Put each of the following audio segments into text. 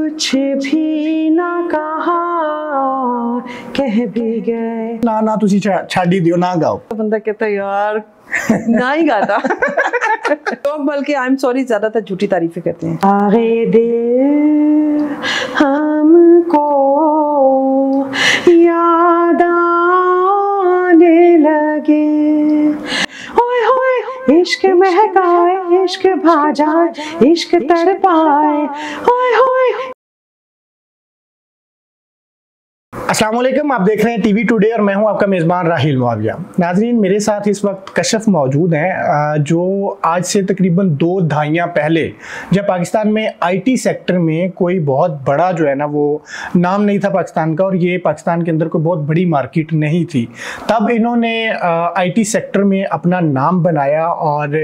कुछ भी ना कहा, कह भी गए। ना तुसी छाड़ी दियो, ना गाओ। बंदा कहता यार ना ही गाता। तो बल्कि आई एम सॉरी ज्यादातर झूठी तारीफें करते हैं। आगे दिल हमको याद आने लगे, होए होए इश्क महकाए, इश्क भा जाए, इश्क तड़पाए, होए होए। अस्सलाम वालेकुम, आप देख रहे हैं टीवी टुडे और मैं हूं आपका मेज़बान राहिल मुआविया। नाज़रीन, मेरे साथ इस वक्त कशफ मौजूद हैं जो आज से तकरीबन 2 दहाइयाँ पहले जब पाकिस्तान में आईटी सेक्टर में कोई बहुत बड़ा जो है ना वो नाम नहीं था पाकिस्तान का, और ये पाकिस्तान के अंदर कोई बहुत बड़ी मार्केट नहीं थी, तब इन्होंने आईटी सेक्टर में अपना नाम बनाया और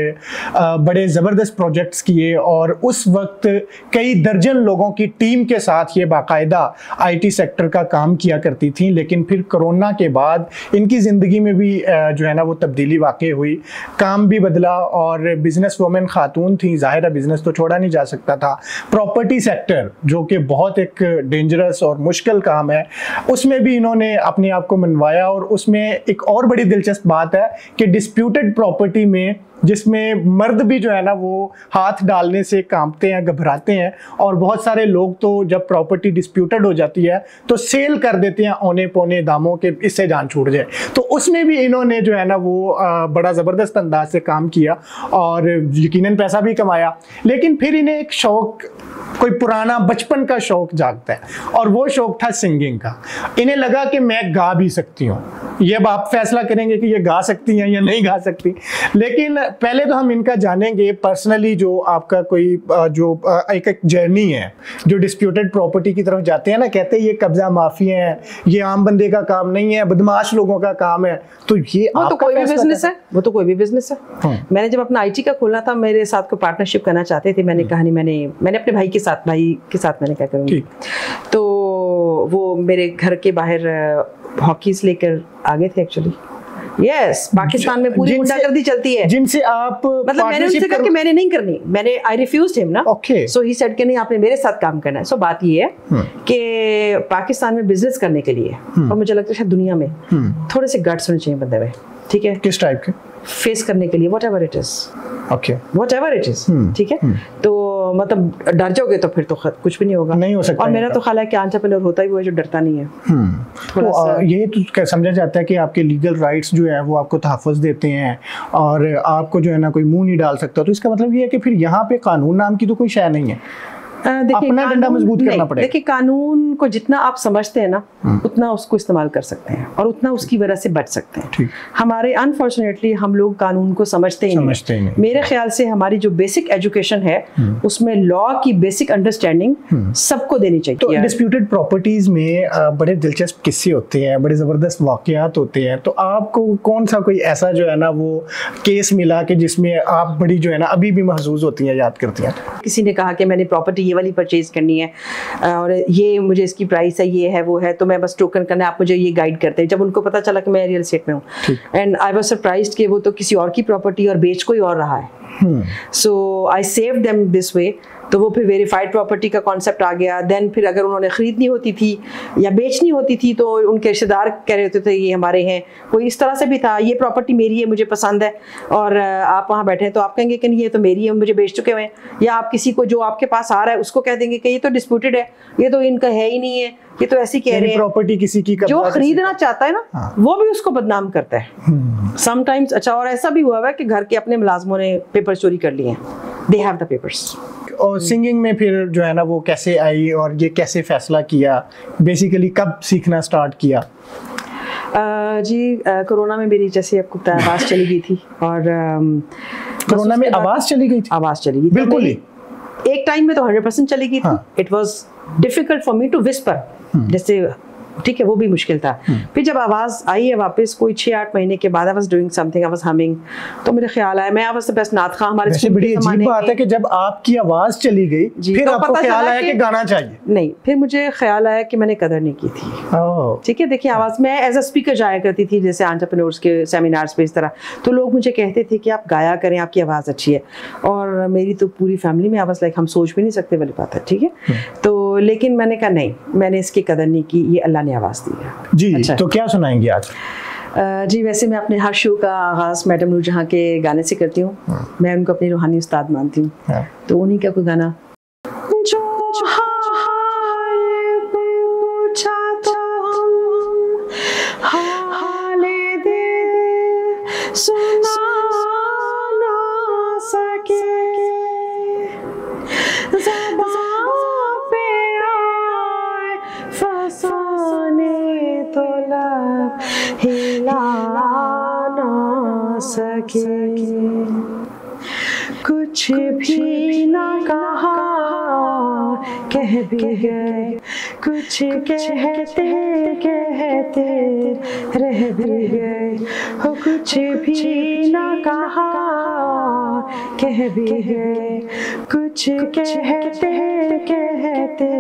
बड़े ज़बरदस्त प्रोजेक्ट्स किए, और उस वक्त कई दर्जन लोगों की टीम के साथ ये बाकायदा आईटी सेक्टर का काम किया करती थी। लेकिन फिर कोरोना के बाद इनकी ज़िंदगी में भी जो है ना वो तब्दीली वाक़ई हुई, काम भी बदला, और बिज़नेस वुमेन खातून थी, ज़ाहिर है बिज़नेस तो छोड़ा नहीं जा सकता था। प्रॉपर्टी सेक्टर जो कि बहुत एक डेंजरस और मुश्किल काम है, उसमें भी इन्होंने अपने आप को मनवाया। और उसमें एक और बड़ी दिलचस्प बात है कि डिस्प्यूटेड प्रॉपर्टी में, जिसमें मर्द भी जो है ना वो हाथ डालने से कांपते हैं, घबराते हैं, और बहुत सारे लोग तो जब प्रॉपर्टी डिस्प्यूटेड हो जाती है तो सेल कर देते हैं औने पौने दामों के, इससे जान छूट जाए। तो उसमें भी इन्होंने जो है ना वो बड़ा ज़बरदस्त अंदाज से काम किया और यकीनन पैसा भी कमाया। लेकिन फिर इन्हें एक शौक, कोई पुराना बचपन का शौक जागता है, और वो शौक था सिंगिंग का। इन्हें लगा कि मैं गा भी सकती हूँ। ये अब आप फैसला करेंगे कि ये गा सकती हैं या नहीं गा सकती, लेकिन पहले तो हम इनका जानेंगे पर्सनली जो आपका कोई जो एक जर्नी है जो डिस्प्यूटेड प्रॉपर्टी की तरफ जाते हैं ना, कहते हैं ये कब्जा माफी है, ये आम बंदे का काम नहीं है, बदमाश लोगों का काम है। तो ये वो तो कोई भी बिजनेस है, वो तो कोई भी बिजनेस है। मैंने जब अपना आईटी का खोलना था, मेरे साथ को पार्टनरशिप करना चाहते थे। मैंने कहा नहीं, मैंने अपने भाई के साथ मैंने क्या करूँगी, तो वो मेरे घर के बाहर हॉकीज लेकर आ गए थे एक्चुअली। यस, पाकिस्तान में पूरी गुंडागर्दी चलती है, जिनसे आप मतलब मैंने उनसे कहा कि मैंने नहीं करनी, मैंने आई रिफ्यूज्ड हिम ना। सो ही सेड कि नहीं, आपने मेरे साथ काम करना है। सो बात ये है कि पाकिस्तान में बिजनेस करने के लिए, और मुझे लगता है शायद दुनिया में थोड़े से गट्स होने चाहिए बंदे में, ठीक है, किस टाइप के, फेस करने के लिए whatever it is, whatever it is, ठीक है। तो मतलब डर जाओगे तो फिर तो कुछ भी नहीं होगा, नहीं हो सकता। और मेरा तो ख्याल है कि एंटरप्रेन्योर होता ही वो है जो डरता नहीं है। तो ये तो समझा जाता है कि आपके लीगल राइट्स जो है वो आपको तहफ़्फ़ुज़ देते हैं, और आपको जो है ना कोई मुंह नहीं डाल सकता। तो इसका मतलब ये है कि फिर यहाँ पे कानून नाम की तो कोई शय नहीं है, अपना डंडा मजबूत करना पड़ेगा। देखिए, कानून को जितना आप समझते हैं ना, उतना उसको इस्तेमाल कर सकते हैं और उतना उसकी वजह से बच सकते हैं। हमारे अनफॉर्चुनेटली हम लोग कानून को समझते ही नहीं। मेरे ख्याल से हमारी जो बेसिक एजुकेशन है उसमें लॉ की बेसिक अंडरस्टैंडिंग सबको देनी चाहिए। तो डिस्प्यूटेड प्रॉपर्टीज में बड़े दिलचस्प किस्से होते हैं, बड़े जबरदस्त वाकयात होते हैं। तो आपको कौन सा कोई ऐसा जो है ना वो केस मिला कि जिसमें आप बड़ी जो है ना अभी भी महसूस होती हैं, याद करती हैं? किसी ने कहा कि मैंने प्रॉपर्टी ये वाली परचेज करनी है और ये मुझे इसकी प्राइस है, ये है, वो है, तो मैं बस टोकन करना है, आप मुझे ये गाइड करते हैं। जब उनको पता चला कि मैं रियल एस्टेट में हूँ, एंड आई वाज सरप्राइज्ड कि वो तो किसी और की प्रॉपर्टी और बेच कोई और रहा है। So I saved them this way. तो वो फिर वेरीफाइड प्रॉपर्टी का कॉन्सेप्ट आ गया। देन फिर अगर उन्होंने खरीदनी होती थी या बेचनी होती थी तो उनके रिश्तेदार कह रहे होते थे ये हमारे हैं। कोई इस तरह से भी था, ये प्रॉपर्टी मेरी है, मुझे पसंद है, और आप वहाँ बैठे हैं तो आप कहेंगे कि नहीं ये तो मेरी है, मुझे बेच चुके हुए हैं। या आप किसी को जो आपके पास आ रहा है उसको कह देंगे कि ये तो डिस्प्यूटेड है, ये तो इनका है ही नहीं है, ये तो ऐसी कह रहे हैं। प्रॉपर्टी किसी की, जो खरीदना चाहता है ना वो भी उसको बदनाम करता है समटाइम्स। अच्छा, और ऐसा भी हुआ है कि घर के अपने मुलाजमों ने पेपर चोरी कर लिए हैं, दे हैव द पेपर्स। और सिंगिंग में फिर जो है ना वो कैसे आई और ये कैसे फैसला किया, बेसिकली कब सीखना स्टार्ट किया? कोरोना में मेरी जैसे आपको पता है आवाज़ चली गई थी, और कोरोना में आवाज़ चली गई थी? आवाज़ चली गई बिल्कुल ही। एक टाइम में तो 100% चली गई थी। It was difficult for me to whisper, जैसे ठीक है वो भी मुश्किल था। फिर जब आवाज़ आई है वापस कोई 6-8 महीने के बाद, I was doing something, I was humming, तो मुझे ख्याल आया मैं आई वाज द बेस्ट नात खां हमारे स्कूल बड़ी अजीब बात है कि जब आपकी आवाज़ चली गई फिर तो आपको ख्याल आया कि गाना चाहिए। नहीं, फिर मुझे ख्याल आया कि मैंने कदर नहीं की थी। ठीक है, देखिए आवाज़, मैं एज अ स्पीकर जाया करती थी जैसे एंटरप्रेन्योर्स के सेमिनार्स पे इस तरह, तो लोग मुझे कहते थे कि आप गाया करें, आपकी आवाज़ अच्छी है, और मेरी तो पूरी फैमिली में आवाज़ लाइक हम सोच भी नहीं सकते वाली बात है। ठीक है, तो लेकिन मैंने कहा नहीं, मैंने इसकी कदर नहीं की, ये अल्लाह ने आवाज़ दी है जी। अच्छा। तो क्या सुनाएंगे आज? जी वैसे मैं अपने हर शो का आगाज़ मैडम नूरजहां के गाने से करती हूँ। मैं उनको अपनी रूहानी उस्ताद मानती हूँ, तो उन्हीं का कोई गाना जो पूछा तो हाले दे सुना ना सके, ज़बान पे आए फसाने तो लब हिला ना सके, कुछ भी ना कहा कह भी गए, कुछ कहते कहते रह भी गए, हो कुछ भी ना कहा कह भी गए, कुछ कहते कहते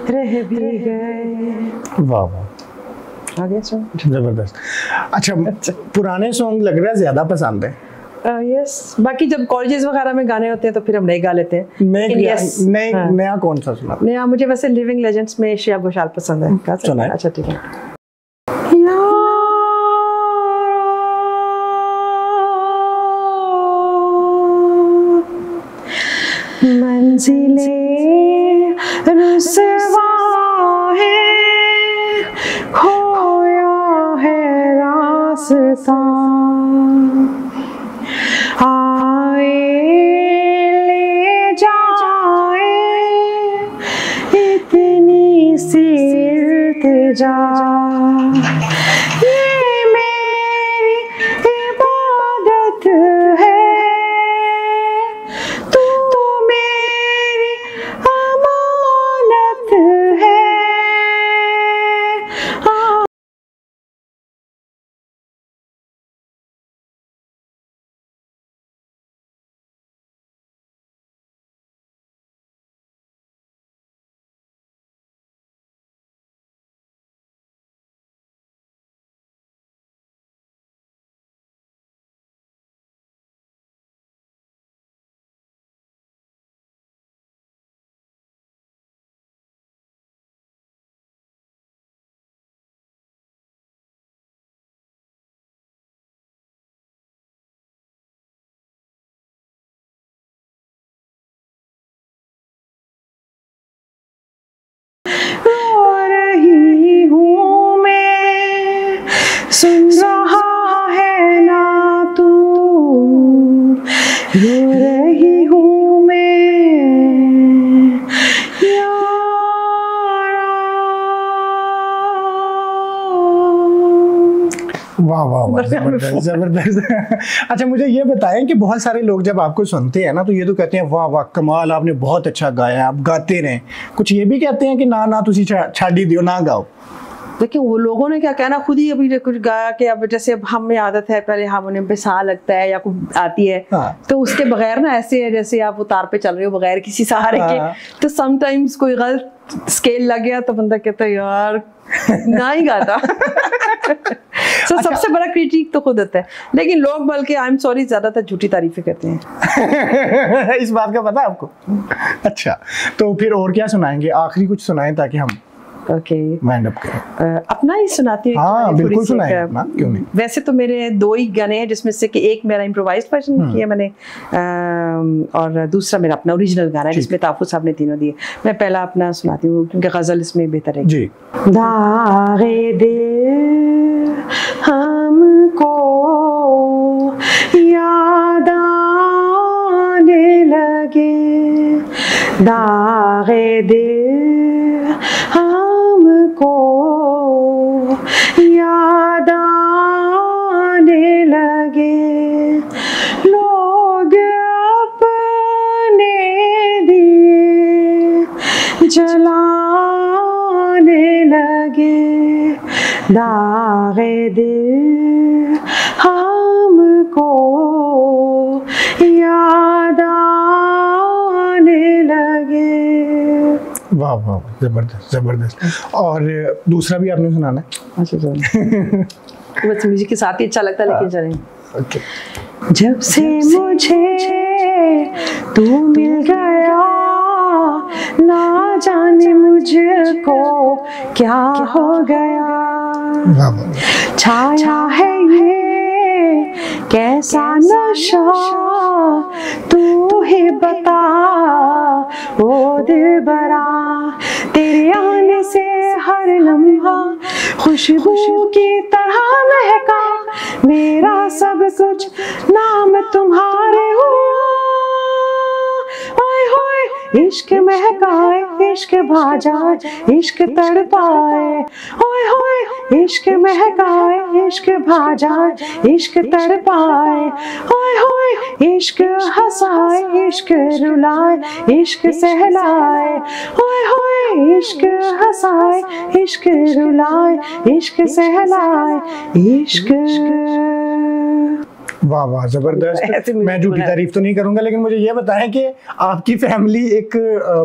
रह भी गए। वाह वाह, आ गया सॉन्ग, जबरदस्त। अच्छा, पुराने सॉन्ग लग रहा है ज्यादा पसंद है? यस, बाकी जब कॉलेजेस वगैरह में गाने होते हैं तो फिर हम नए गा लेते हैं। नया कौन सा सुना? नया मुझे वैसे लिविंग लेजेंड्स में श्रेया घोषाल पसंद है। अच्छा ठीक है। मंजिले रुसवा है, खोया है रास्ता, आए ले जाए इतनी सी इल्तिजा, ये मेरी इबादत है, तू मेरी अमानत है। सुन रहा है ना तू, रो रही हूँ मैं यारा। वाह वाह वाह, जबरदस्त जबरदस्त। अच्छा मुझे ये बताएं कि बहुत सारे लोग जब आपको सुनते हैं ना तो ये तो कहते हैं वाह वाह कमाल, आपने बहुत अच्छा गाया, आप गाते रहें। कुछ ये भी कहते हैं कि ना ना तुसी छाड़ी दियो, ना गाओ। देखिए वो लोगों ने क्या कहना, खुद ही अभी कुछ गाया कि अब जैसे अब हमें आदत है, पहले हारमोनियम पे सा लगता है या कुछ आती है, तो उसके बगैर ना ऐसे है जैसे आप उतार पे चल रहे हो बगैर किसी सहारे के, तो समटाइम्स कोई गलत स्केल लग गया तो बंदा कहता है यार ना ही गाता। तो सबसे बड़ा क्रिटिक तो खुद होता है, लेकिन लोग बल्कि आई एम सॉरी ज्यादातर झूठी तारीफें करते हैं। इस बात का पता है आपको? अच्छा तो फिर और क्या सुनाएंगे? आखिरी कुछ सुनाएं ताकि हम वाइंड अप करें। अपना ही सुनाती हूँ। हाँ बिल्कुल सुनाएं अपना, क्यों नहीं। वैसे तो मेरे 2 ही गाने हैं जिसमें से कि एक मेरा इम्प्रोवाइज्ड वर्जन किया मैंने, और दूसरा मेरा अपना ओरिजिनल गाना है जिसमें ताफू साहब ने तीनों दिए। मैं पहला अपना सुनाती हूँ क्योंकि गजल इसमें बेहतर है जी। दागे दिल हमको याद आने लगे, दागे दिल हमको याद आने लगे, लोग अपने दिए जलाने लगे, दागे दिल हमको याद आने लगे। वाह वाह जबरदस्त जबरदस्त। और दूसरा भी आपने सुनाना है? अच्छा बस म्यूजिक के साथ ही अच्छा लगता है, लेकिन चलें। जब से मुझे तू मिल गया ना जाने मुझको क्या हो गया, छाया है ये कैसा नशा, तू ही बता ओ दिलबरा, तेरे आने से हर लम्हा खुशबू की तरह महका, मेरा सब कुछ नाम तुम्हारे हुआ, ओए होए इश्क महकाए इश्क भाजा इश्क तड़पाए, ओए होए इश्क महकाए इश्क भाजा इश्क तड़पाए, ओए होए इश्क हंसाए इश्क रुलाए इश्क सहलाए, ओए होए इश्क हंसाए इश्क रुलाए इश्क सहलाए इश्क। वाह वाह जबरदस्त। मैं झूठी तारीफ तो नहीं करूंगा, लेकिन मुझे ये बताएं कि आपकी फैमिली एक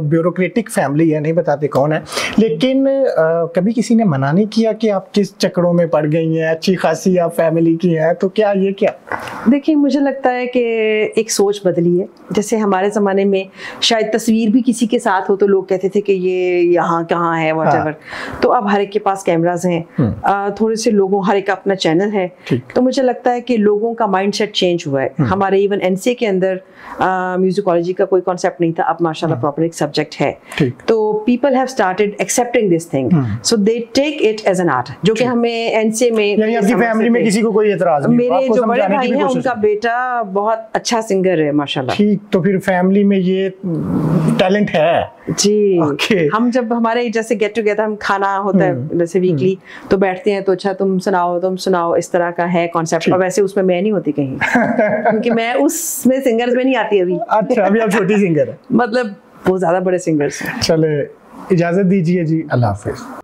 ब्यूरोक्रेटिक फैमिली है, नहीं बताते कौन है, लेकिन कभी किसी ने मना नहीं किया कि आप किस चक्करों में पड़ गई हैं, अच्छी खासी आप फैमिली की हैं, तो क्या ये क्या? देखिए मुझे लगता है कि एक सोच बदली है। जैसे हमारे ज़माने में शायद तस्वीर भी किसी के साथ हो तो लोग कहते थे कि ये यहाँ कहाँ है व्हाटएवर, तो अब हर एक के पास कैमराज हैं, थोड़े से लोगों हर एक का अपना चैनल है, तो मुझे लगता है कि लोगों का माइंडसेट चेंज हुआ है। हमारे इवन एनसीए के अंदर म्यूजिकोलॉजी का कोई कॉन्सेप्ट नहीं था, अब माशाल्लाह प्रॉपर एक सब्जेक्ट है, तो people have started accepting this thing, so they take it as an art, जो कि हमें एनसीए में, यानी आपकी फैमिली में किसी को कोई एतराज नहीं? मेरे जो बड़े भाई हैं उनका बेटा बहुत अच्छा सिंगर है माशाल्लाह। ठीक, तो फिर फैमिली में ये टैलेंट है जी। हम जब हमारे जैसे गेट टुगेदर हम खाना होता है जैसे वीकली, तो बैठते हैं तो अच्छा तुम सुनाओ, इस तरह का है कॉन्सेप्ट। और वैसे उसमें मैं नहीं होती कहीं क्योंकि मैं उसमें सिंगर्स में नहीं आती अभी। अच्छा, अभी आप छोटी सिंगर है, मतलब वो ज्यादा बड़े सिंगर्स हैं। चले इजाजत दीजिए जी, अल्लाह हाफिज।